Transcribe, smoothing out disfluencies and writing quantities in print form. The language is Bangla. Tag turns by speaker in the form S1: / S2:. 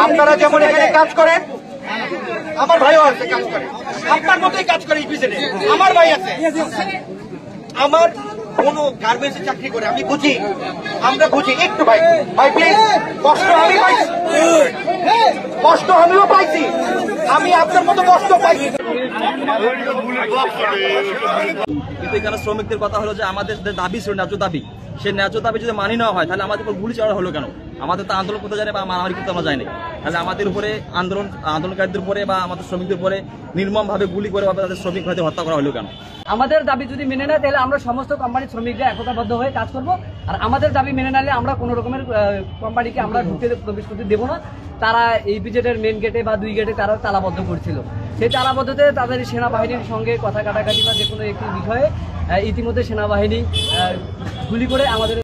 S1: আপনারা যেমন এখানে কাজ করেন, আমার ভাইও আছে কাজ করে, আপনার মতোই কাজ করে। আমার ভাই আছে, আমার কোন গার্মেন্টসে চাকরি করে, আমি বুঝি, আমরা বুঝি। একটু ভাই ভাই প্লিজ, কষ্ট আমি পাইছি, কষ্ট আমিও পাইছি, আমি আপনার মতো কষ্ট পাইছি।
S2: কিন্তু এখানে শ্রমিকদের কথা হলো যে আমাদের যে দাবি ছিল, ন্যায্য দাবি, সেই ন্যায্য দাবি যদি মানি নেওয়া হয়, তাহলে আমাদের উপর গুলি চালানো হলো কেন? আমাদের তো আন্দোলন করতে জানে বা মারামারি করতে আমরা যাইনি, তাহলে আমাদের উপরে আন্দোলনকারীদের উপরে বা আমাদের শ্রমিকদের উপরে নির্মমভাবে গুলি করে তাদের শ্রমিক হয়তো হত্যা করা হলো কেন?
S3: আমাদের দাবি যদি মেনে নেয় তাহলে আমরা সমস্ত কোম্পানির শ্রমিকরা একতাবদ্ধ হয়ে কাজ করব। আর আমাদের দাবি মেনে নিলে আমরা কোনো রকমের কোম্পানিকে আমরা ঢুকতে প্রবেশ করতে দেবো না। তারা ইপিজেডের মেন গেটে বা 2 গেটে তারা তালাবদ্ধ করছিল। সেই তালাবদ্ধতে তাদের সেনাবাহিনীর সঙ্গে কথা কাটাকাটি বা যে কোনো একটি বিষয়ে ইতিমধ্যে সেনাবাহিনী গুলি করে আমাদের